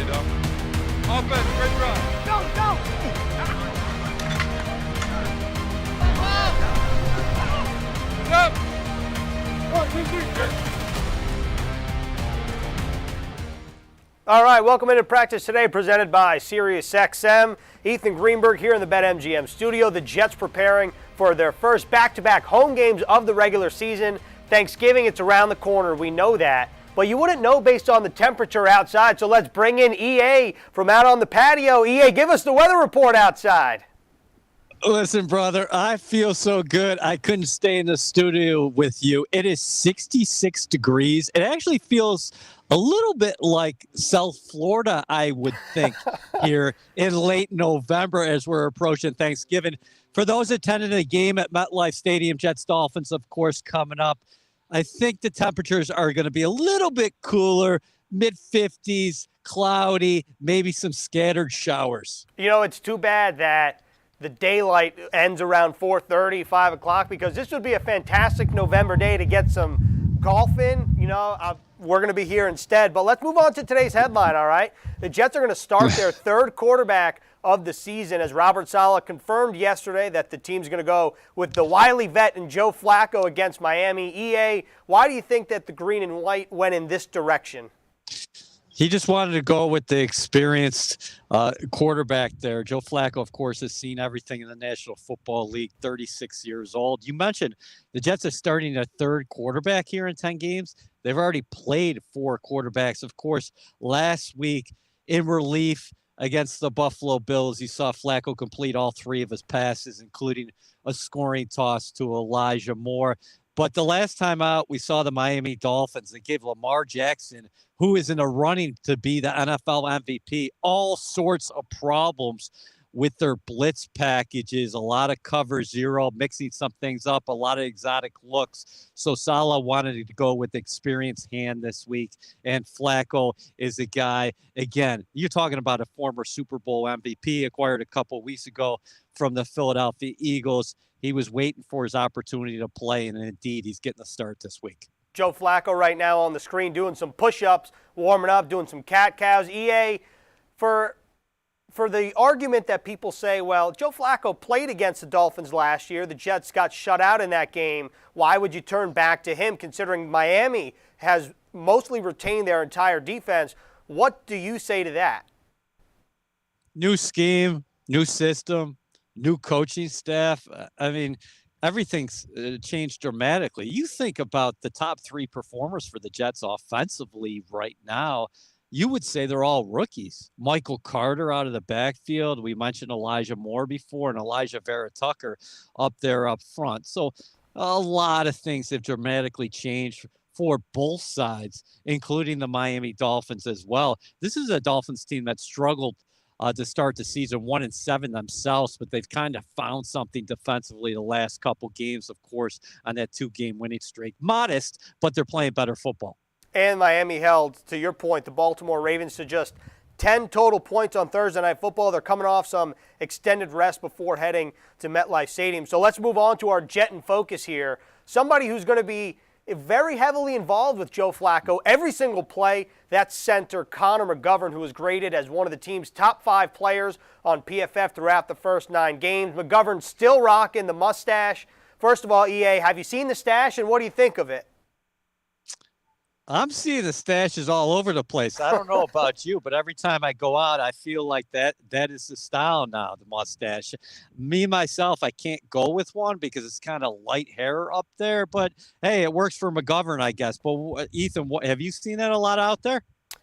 Doc. Offense, ready to run. Go! Up. All right, welcome into practice today, presented by SiriusXM. Ethan Greenberg here in the BetMGM studio. The Jets preparing for their first back-to-back home games of the regular season. Thanksgiving, it's around the corner, we know that. But you wouldn't know based on the temperature outside, so let's bring in EA from out on the patio. EA, give us the weather report outside. Listen, brother, I feel so good. I couldn't stay in the studio with you. It is 66 degrees. It actually feels a little bit like South Florida, I would think, here in late November as we're approaching Thanksgiving. For those attending the game at MetLife Stadium, Jets Dolphins, of course, coming up, I think the temperatures are going to be a little bit cooler, mid-50s, cloudy, maybe some scattered showers. You know, it's too bad that the daylight ends around 4:30, 5 o'clock, because this would be a fantastic November day to get some golf in. You know, we're going to be here instead. But let's move on to today's headline, all right? The Jets are going to start their third quarterback of the season, as Robert Saleh confirmed yesterday that the team's going to go with the wily vet and Joe Flacco against Miami. EA, why do you think that the green and white went in this direction? He just wanted to go with the experienced quarterback there. Joe Flacco, of course, has seen everything in the National Football League, 36 years old. You mentioned the Jets are starting their third quarterback here in 10 games. They've already played 4 quarterbacks. Of course, last week in relief against the Buffalo Bills, you saw Flacco complete all 3 of his passes, including a scoring toss to Elijah Moore. But the last time out, we saw the Miami Dolphins. They gave Lamar Jackson, who is in the running to be the NFL MVP, all sorts of problems with their blitz packages, a lot of cover zero, mixing some things up, a lot of exotic looks. So Saleh wanted to go with experienced hand this week, and Flacco is a guy, again, you're talking about a former Super Bowl MVP, acquired a couple weeks ago from the Philadelphia Eagles. He was waiting for his opportunity to play, and indeed, he's getting the start this week. Joe Flacco right now on the screen doing some push-ups, warming up, doing some cat-cows. EA, for the argument that people say, well, Joe Flacco played against the Dolphins last year. The Jets got shut out in that game. Why would you turn back to him, considering Miami has mostly retained their entire defense? What do you say to that? New scheme, new system, new coaching staff. I mean, everything's changed dramatically. You think about the top 3 performers for the Jets offensively right now, you would say they're all rookies. Michael Carter out of the backfield. We mentioned Elijah Moore before, and Elijah Vera Tucker up there up front. So a lot of things have dramatically changed for both sides, including the Miami Dolphins as well. This is a Dolphins team that struggled to start the season 1-7 themselves, but they've kind of found something defensively the last couple games, of course, on that 2-game winning streak. Modest, but they're playing better football. And Miami held, to your point, the Baltimore Ravens to just 10 total points on Thursday Night Football. They're coming off some extended rest before heading to MetLife Stadium. So let's move on to our Jet in focus here. Somebody who's going to be very heavily involved with Joe Flacco every single play. That's center Conor McGovern, who was graded as one of the team's top 5 players on PFF throughout the first 9 games. McGovern still rocking the mustache. First of all, EA, have you seen the stash, and what do you think of it? I'm seeing the stashes all over the place. I don't know about you, but every time I go out, I feel like that is the style now, the mustache. Me, myself, I can't go with one because it's kind of light hair up there. But, hey, it works for McGovern, I guess. But, Ethan, have you seen that a lot out there?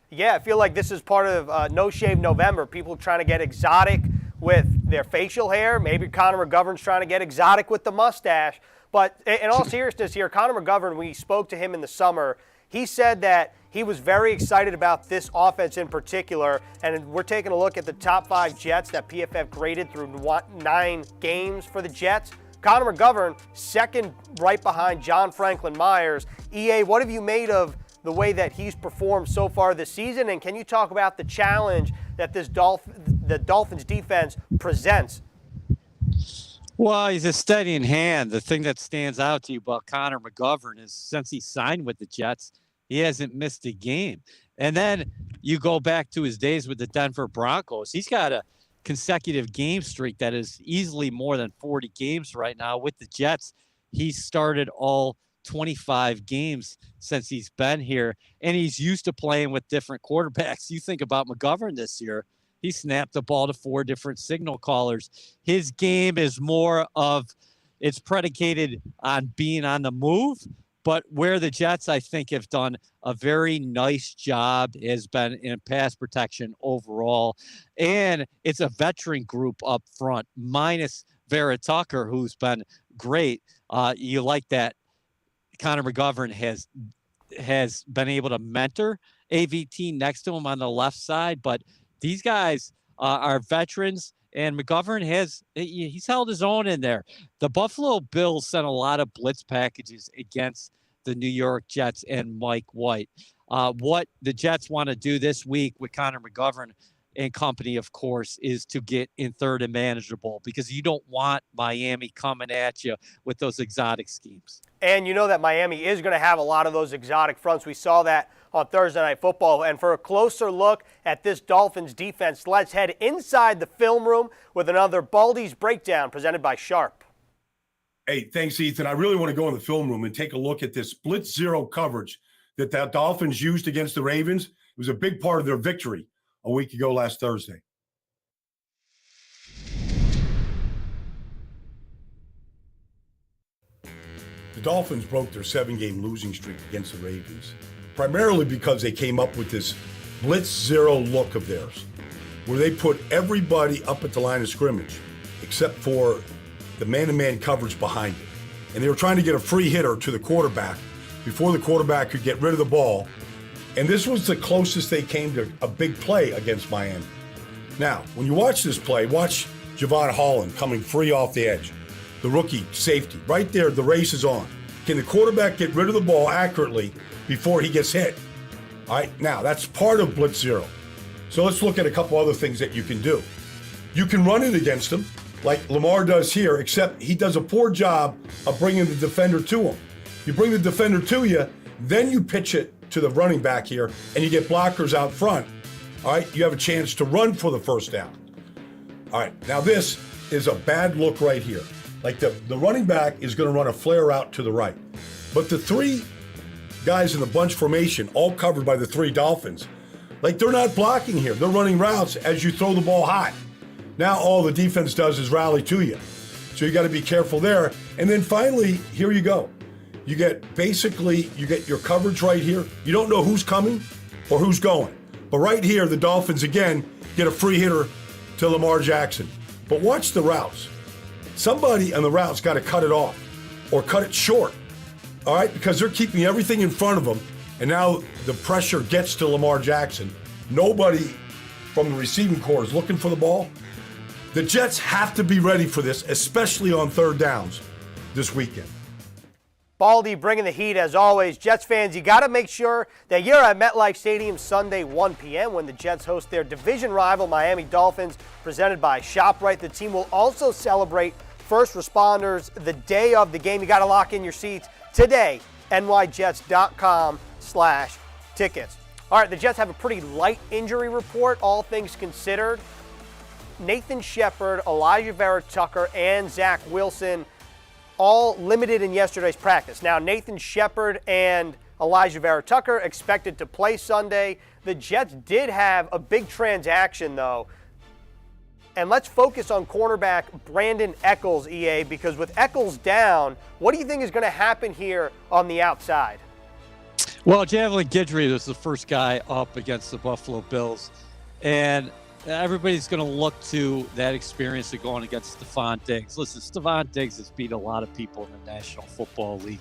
Yeah, I feel like this is part of No Shave November. People trying to get exotic with their facial hair. Maybe Conor McGovern's trying to get exotic with the mustache. But in all seriousness here, Conor McGovern, we spoke to him in the summer. He said that he was very excited about this offense in particular, and we're taking a look at the top 5 Jets that PFF graded through 9 games for the Jets. Conor McGovern, second right behind John Franklin Myers. EA, what have you made of the way that he's performed so far this season, and can you talk about the challenge that the Dolphins defense presents? Well, he's a steady in hand. The thing that stands out to you about Conor McGovern is since he signed with the Jets, he hasn't missed a game. And then you go back to his days with the Denver Broncos. He's got a consecutive game streak that is easily more than 40 games right now. With the Jets, he's started all 25 games since he's been here, and he's used to playing with different quarterbacks. You think about McGovern this year. He snapped the ball to 4 different signal callers. His game is more of, it's predicated on being on the move, but where the Jets, I think, have done a very nice job has been in pass protection overall. And it's a veteran group up front, minus Vera Tucker, who's been great. You like that Conor McGovern has been able to mentor AVT next to him on the left side, but these guys are veterans, and McGovern he's held his own in there. The Buffalo Bills sent a lot of blitz packages against the New York Jets and Mike White. What the Jets want to do this week with Conor McGovern and company, of course, is to get in third and manageable, because you don't want Miami coming at you with those exotic schemes. And you know that Miami is going to have a lot of those exotic fronts. We saw that on Thursday Night Football. And for a closer look at this Dolphins defense, let's head inside the film room with another Baldy's Breakdown presented by Sharp. Hey, thanks, Ethan. I really want to go in the film room and take a look at this blitz zero coverage that the Dolphins used against the Ravens. It was a big part of their victory a week ago last Thursday. The Dolphins broke their 7-game losing streak against the Ravens, primarily because they came up with this blitz zero look of theirs, where they put everybody up at the line of scrimmage, except for the man-to-man coverage behind it. And they were trying to get a free hitter to the quarterback before the quarterback could get rid of the ball. And this was the closest they came to a big play against Miami. Now, when you watch this play, watch Javon Holland coming free off the edge. The rookie safety. Right there, the race is on. Can the quarterback get rid of the ball accurately before he gets hit? All right, now that's part of blitz zero. So let's look at a couple other things that you can do. You can run it against him, like Lamar does here, except he does a poor job of bringing the defender to him. You bring the defender to you, then you pitch it to the running back here, and you get blockers out front. All right, you have a chance to run for the first down. All right, now this is a bad look right here. Like the running back is going to run a flare out to the right. But the 3 guys in the bunch formation, all covered by the 3 Dolphins, like they're not blocking here. They're running routes as you throw the ball high. Now all the defense does is rally to you. So you got to be careful there. And then finally, here you go. You get your coverage right here. You don't know who's coming or who's going. But right here, the Dolphins, again, get a free hitter to Lamar Jackson. But watch the routes. Somebody on the routes got to cut it off or cut it short, all right? Because they're keeping everything in front of them, and now the pressure gets to Lamar Jackson. Nobody from the receiving corps is looking for the ball. The Jets have to be ready for this, especially on third downs this weekend. Baldy bringing the heat as always. Jets fans, you got to make sure that you're at MetLife Stadium Sunday 1 p.m. when the Jets host their division rival Miami Dolphins, presented by ShopRite. The team will also celebrate first responders the day of the game. You got to lock in your seats today, nyjets.com/tickets. All right, the Jets have a pretty light injury report, all things considered. Nathan Shepard, Elijah Vera Tucker, and Zach Wilson all limited in yesterday's practice. Now, Nathan Shepard and Elijah Vera Tucker expected to play Sunday. The Jets did have a big transaction, though. And let's focus on cornerback Brandon Echols, EA, because with Echols down, what do you think is going to happen here on the outside? Well, Jalen Guidry was the first guy up against the Buffalo Bills. And everybody's going to look to that experience of going against Stephon Diggs. Listen, Stephon Diggs has beat a lot of people in the National Football League.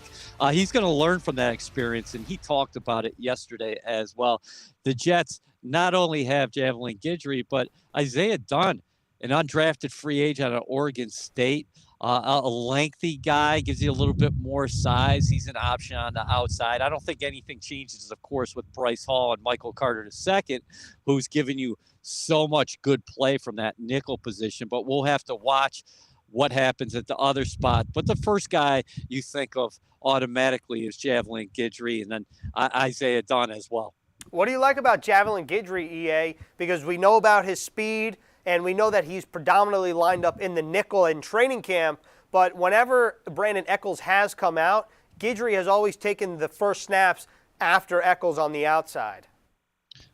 He's going to learn from that experience, and he talked about it yesterday as well. The Jets not only have Jalen Guidry, but Isaiah Dunn, an undrafted free agent out of Oregon State. A lengthy guy, gives you a little bit more size. He's an option on the outside. I don't think anything changes, of course, with Bryce Hall and Michael Carter II, who's given you so much good play from that nickel position. But we'll have to watch what happens at the other spot. But the first guy you think of automatically is Jalen Guidry, and then Isaiah Dunn as well. What do you like about Javelin Guidry, EA? Because we know about his speed, and we know that he's predominantly lined up in the nickel in training camp, but whenever Brandon Echols has come out, Guidry has always taken the first snaps after Echols on the outside.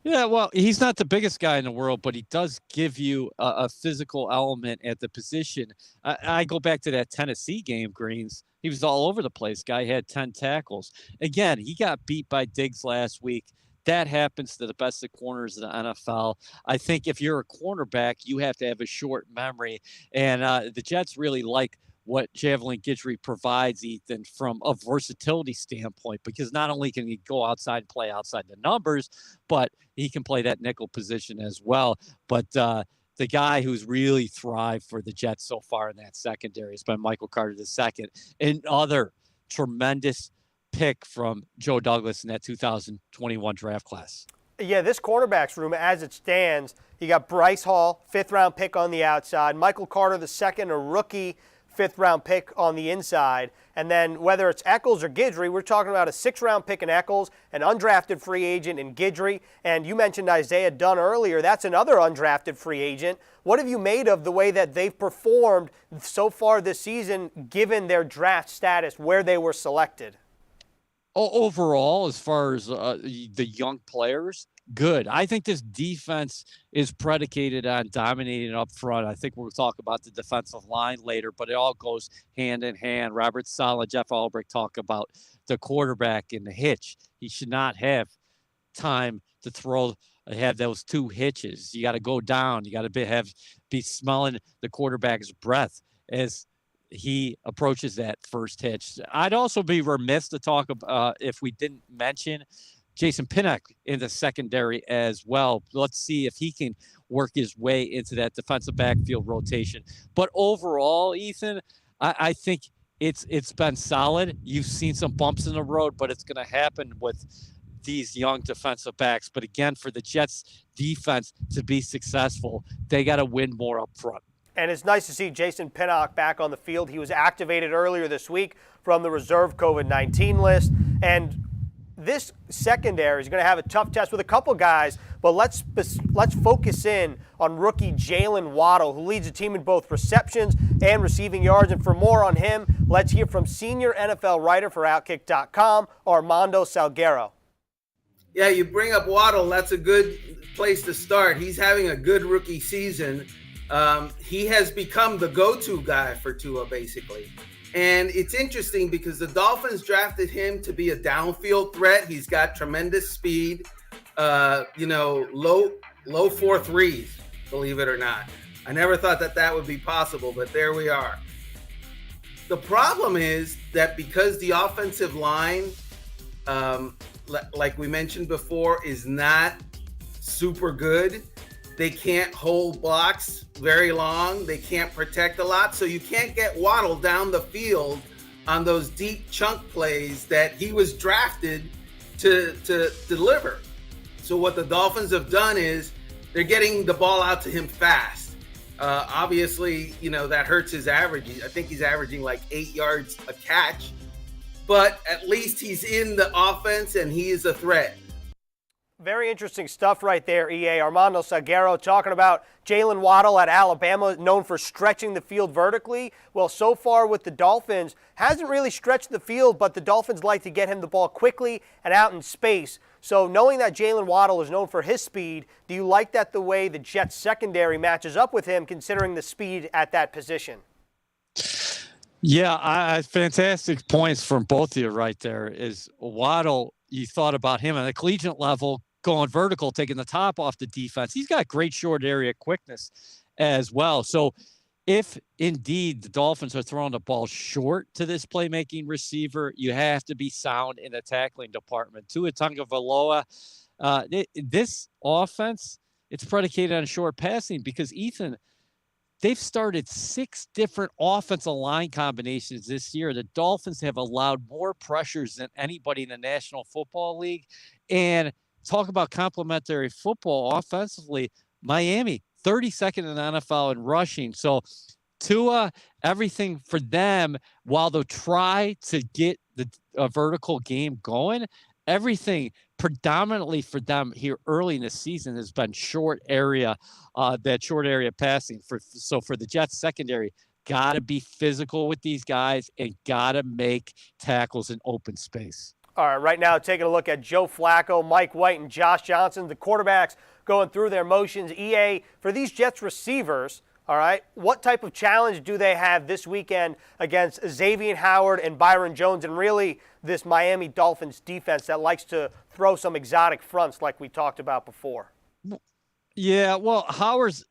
Yeah, well, he's not the biggest guy in the world, but he does give you a physical element at the position. I go back to that Tennessee game, Greens. He was all over the place. Guy had 10 tackles. Again, he got beat by Diggs last week. That happens to the best of corners in the NFL. I think if you're a cornerback, you have to have a short memory. And the Jets really like what Javelin Guidry provides, Ethan, from a versatility standpoint, because not only can he go outside and play outside the numbers, but he can play that nickel position as well. But the guy who's really thrived for the Jets so far in that secondary has been Michael Carter II. Another tremendous pick from Joe Douglas in that 2021 draft class. Yeah, this cornerbacks room, as it stands, you got Bryce Hall, 5th-round pick on the outside, Michael Carter II, a rookie 5th-round pick on the inside. And then whether it's Echols or Guidry, we're talking about a 6th-round pick in Echols, an undrafted free agent in Guidry, and you mentioned Isaiah Dunn earlier. That's another undrafted free agent. What have you made of the way that they've performed so far this season, given their draft status, where they were selected? Overall, as far as the young players, good. I think this defense is predicated on dominating up front. I think we'll talk about the defensive line later, but it all goes hand in hand. Robert Saleh, Jeff Albrecht talk about the quarterback and the hitch. He should not have time to have those 2 hitches. You got to go down. You got to be smelling the quarterback's breath as he approaches that first hitch. I'd also be remiss to talk about if we didn't mention Jason Pinnock in the secondary as well. Let's see if he can work his way into that defensive backfield rotation. But overall, Ethan, I think it's been solid. You've seen some bumps in the road, but it's going to happen with these young defensive backs. But again, for the Jets defense to be successful, they got to win more up front. And it's nice to see Jason Pinnock back on the field. He was activated earlier this week from the reserve COVID-19 list. And this secondary is going to have a tough test with a couple guys, but let's focus in on rookie Jalen Waddle, who leads the team in both receptions and receiving yards. And for more on him, let's hear from senior NFL writer for Outkick.com, Armando Salguero. Yeah, you bring up Waddle. That's a good place to start. He's having a good rookie season. He has become the go-to guy for Tua, basically. And it's interesting because the Dolphins drafted him to be a downfield threat. He's got tremendous speed, low 4.3s, believe it or not. I never thought that would be possible, but there we are. The problem is that because the offensive line, like we mentioned before, is not super good, they can't hold blocks very long. They can't protect a lot. So you can't get Waddle down the field on those deep chunk plays that he was drafted to deliver. So what the Dolphins have done is they're getting the ball out to him fast. Obviously, that hurts his average. I think he's averaging like 8 yards a catch. But at least he's in the offense and he is a threat. Very interesting stuff right there, EA. Armando Salguero talking about Jalen Waddle at Alabama, known for stretching the field vertically. Well, so far with the Dolphins, hasn't really stretched the field, but the Dolphins like to get him the ball quickly and out in space. So knowing that Jalen Waddle is known for his speed, do you like that the way the Jets secondary matches up with him, considering the speed at that position? Yeah, fantastic points from both of you right there. Is Waddle, you thought about him at the collegiate level, going vertical, taking the top off the defense. He's got great short area quickness as well. So if indeed the Dolphins are throwing the ball short to this playmaking receiver, you have to be sound in the tackling department. Tua Tagovailoa, this offense, it's predicated on short passing because, Ethan, they've started 6 different offensive line combinations this year. The Dolphins have allowed more pressures than anybody in the National Football League. And talk about complementary football offensively, Miami, 32nd in the NFL in rushing. So Tua, everything for them, while they'll try to get the vertical game going, everything predominantly for them here early in the season has been short area passing. So for the Jets secondary, got to be physical with these guys and got to make tackles in open space. All right, right now taking a look at Joe Flacco, Mike White, and Josh Johnson, the quarterbacks going through their motions. EA, for these Jets receivers, all right, what type of challenge do they have this weekend against Xavier Howard and Byron Jones and really this Miami Dolphins defense that likes to throw some exotic fronts like we talked about before? Yeah, well, Howard's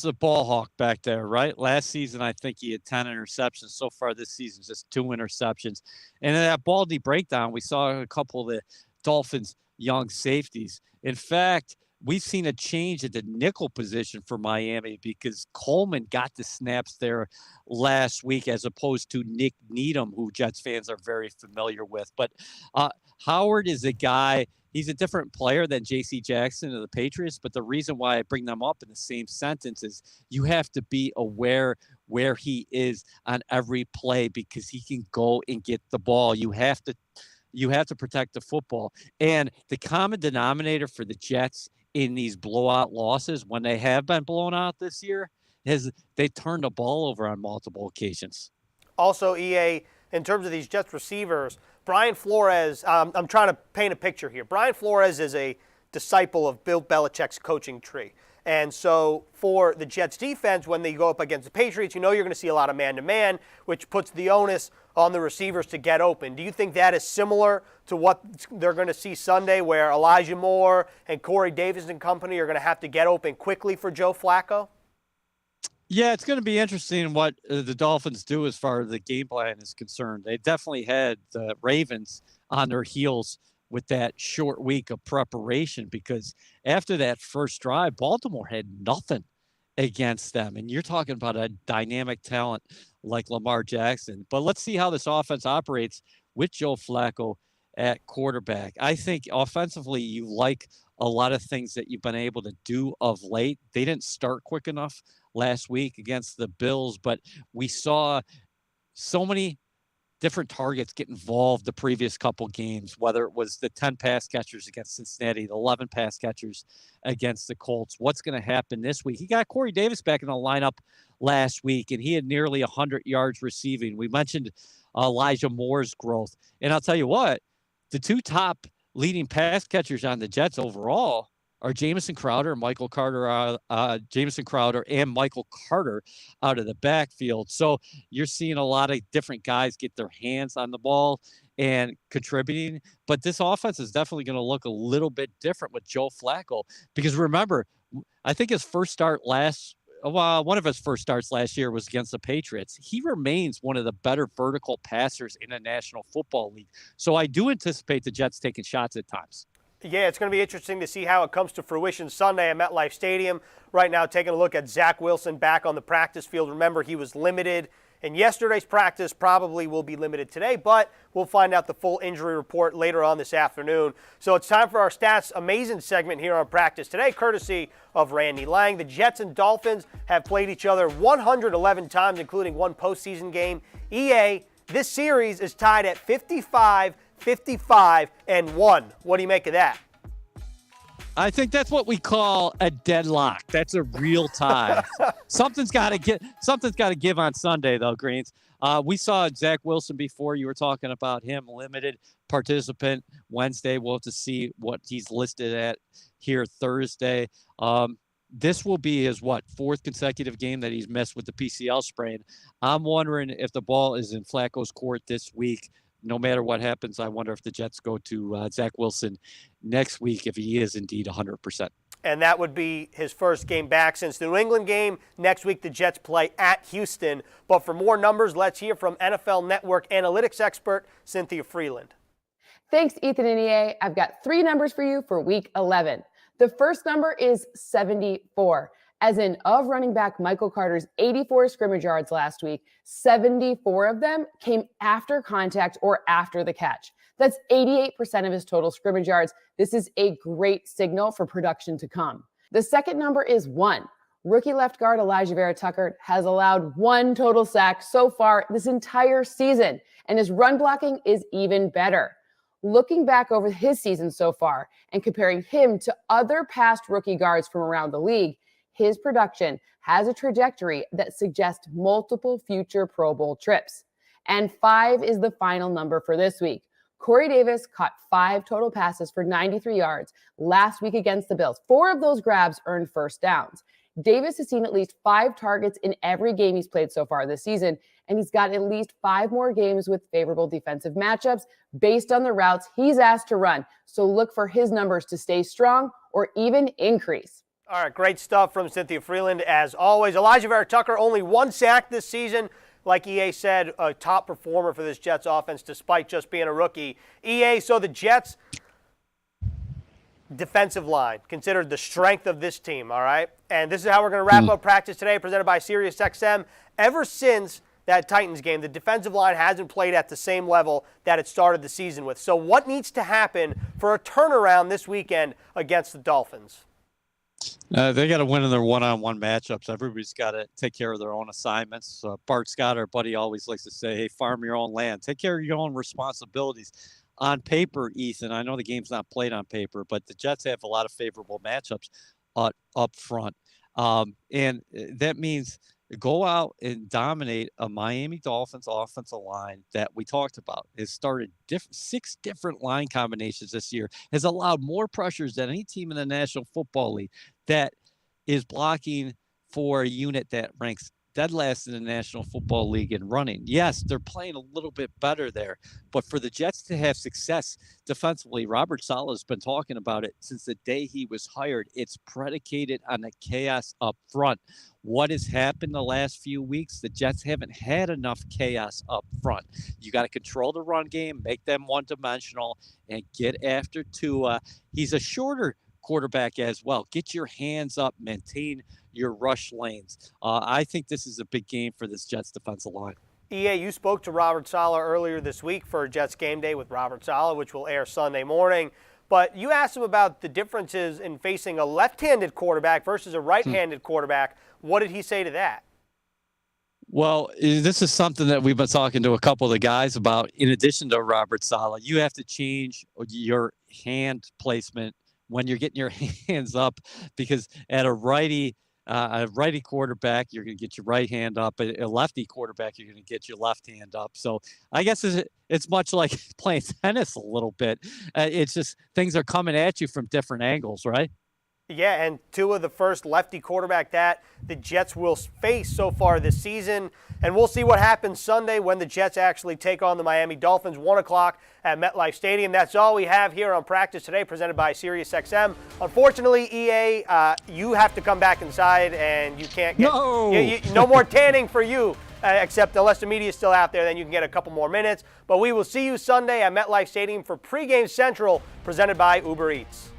the ball hawk back there, right? Last season, I think he had 10 interceptions. So far this season, just 2 interceptions. And in that Baldy breakdown, we saw a couple of the Dolphins' young safeties. In fact, we've seen a change at the nickel position for Miami because Coleman got the snaps there last week as opposed to Nick Needham, who Jets fans are very familiar with. But Howard is a guy, he's a different player than J.C. Jackson of the Patriots, but the reason why I bring them up in the same sentence is you have to be aware where he is on every play because he can go and get the ball. You have to protect the football. And the common denominator for the Jets in these blowout losses, when they have been blown out this year, is they turned the ball over on multiple occasions. Also, EA, in terms of these Jets receivers, Brian Flores, I'm trying to paint a picture here. Brian Flores is a disciple of Bill Belichick's coaching tree. And so for the Jets defense, when they go up against the Patriots, you know you're going to see a lot of man-to-man, which puts the onus on the receivers to get open. Do you think that is similar to what they're going to see Sunday, where Elijah Moore and Corey Davis and company are going to have to get open quickly for Joe Flacco? Yeah, it's going to be interesting what the Dolphins do as far as the game plan is concerned. They definitely had the Ravens on their heels with that short week of preparation because after that first drive, Baltimore had nothing against them. And you're talking about a dynamic talent like Lamar Jackson. But let's see how this offense operates with Joe Flacco at quarterback. I think offensively, you like a lot of things that you've been able to do of late. They didn't start quick enough last week against the Bills, but we saw so many different targets get involved the previous couple games, whether it was the 10 pass catchers against Cincinnati, the 11 pass catchers against the Colts. What's going to happen this week? He got Corey Davis back in the lineup last week, and he had nearly 100 yards receiving. We mentioned Elijah Moore's growth. And I'll tell you what, the 2 top leading pass catchers on the Jets overall are Jamison Crowder and Michael Carter. Jamison Crowder and Michael Carter out of the backfield. So you're seeing a lot of different guys get their hands on the ball and contributing. But this offense is definitely going to look a little bit different with Joe Flacco because remember, I think his first start one of his first starts last year was against the Patriots. He remains one of the better vertical passers in the National Football League. So I do anticipate the Jets taking shots at times. Yeah, it's going to be interesting to see how it comes to fruition Sunday at MetLife Stadium. Right now, taking a look at Zach Wilson back on the practice field. Remember, he was limited in yesterday's practice, probably will be limited today, but we'll find out the full injury report later on this afternoon. So it's time for our Stats Amazing segment here on Practice Today, courtesy of Randy Lang. The Jets and Dolphins have played each other 111 times, including 1 postseason game. EA, this series is tied at 55-1. What do you make of that? I think that's what we call a deadlock. That's a real tie. Something's got to give on Sunday, though, Greens. We saw Zach Wilson before. You were talking about him, limited participant Wednesday. We'll have to see what he's listed at here Thursday. This will be his, 4th consecutive game that he's missed with the PCL sprain. I'm wondering if the ball is in Flacco's court this week. No matter what happens, I wonder if the Jets go to Zach Wilson next week if he is indeed 100%. And that would be his first game back since the New England game. Next week, the Jets play at Houston. But for more numbers, let's hear from NFL Network analytics expert Cynthia Freeland. Thanks, Ethan and EA. I've got 3 numbers for you for Week 11. The first number is 74. As in, of running back Michael Carter's 84 scrimmage yards last week, 74 of them came after contact or after the catch. That's 88% of his total scrimmage yards. This is a great signal for production to come. The second number is 1. Rookie left guard Elijah Vera Tucker has allowed 1 total sack so far this entire season, and his run blocking is even better. Looking back over his season so far and comparing him to other past rookie guards from around the league, his production has a trajectory that suggests multiple future Pro Bowl trips. And 5 is the final number for this week. Corey Davis caught 5 total passes for 93 yards last week against the Bills. 4 of those grabs earned first downs. Davis has seen at least 5 targets in every game he's played so far this season, and he's got at least 5 more games with favorable defensive matchups based on the routes he's asked to run. So look for his numbers to stay strong or even increase. All right, great stuff from Cynthia Freeland as always. Elijah Vera Tucker, only 1 sack this season. Like EA said, a top performer for this Jets offense despite just being a rookie. EA, so the Jets defensive line considered the strength of this team, all right? And this is how we're going to wrap up practice today, presented by SiriusXM. Ever since that Titans game, the defensive line hasn't played at the same level that it started the season with. So what needs to happen for a turnaround this weekend against the Dolphins? They got to win in their one-on-one matchups. Everybody's got to take care of their own assignments. Bart Scott, our buddy, always likes to say, hey, farm your own land. Take care of your own responsibilities. On paper, Ethan, I know the game's not played on paper, but the Jets have a lot of favorable matchups up front. And that means go out and dominate a Miami Dolphins offensive line that we talked about. Has started 6 different line combinations this year, has allowed more pressures than any team in the National Football League, that is blocking for a unit that ranks dead last in the National Football League in running. Yes, they're playing a little bit better there, but for the Jets to have success defensively, Robert Saleh has been talking about it since the day he was hired. It's predicated on the chaos up front. What has happened the last few weeks? The Jets haven't had enough chaos up front. You got to control the run game, make them one-dimensional, and get after Tua. He's a shorter quarterback as well. Get your hands up, maintain your rush lanes. I think this is a big game for this Jets defensive line. EA, you spoke to Robert Saleh earlier this week for Jets Game Day with Robert Saleh, which will air Sunday morning. But you asked him about the differences in facing a left-handed quarterback versus a right-handed quarterback. What did he say to that? Well, this is something that we've been talking to a couple of the guys about. In addition to Robert Saleh, you have to change your hand placement when you're getting your hands up, because at a righty quarterback, you're going to get your right hand up. A lefty quarterback, you're going to get your left hand up. So I guess it's much like playing tennis a little bit. It's just things are coming at you from different angles, right? Yeah, and Tua, the first lefty quarterback that the Jets will face so far this season. And we'll see what happens Sunday when the Jets actually take on the Miami Dolphins, 1 o'clock at MetLife Stadium. That's all we have here on Practice Today, presented by SiriusXM. Unfortunately, EA, you have to come back inside, and you can't get no more tanning for you, except unless the media is still out there, then you can get a couple more minutes. But we will see you Sunday at MetLife Stadium for Pregame Central, presented by Uber Eats.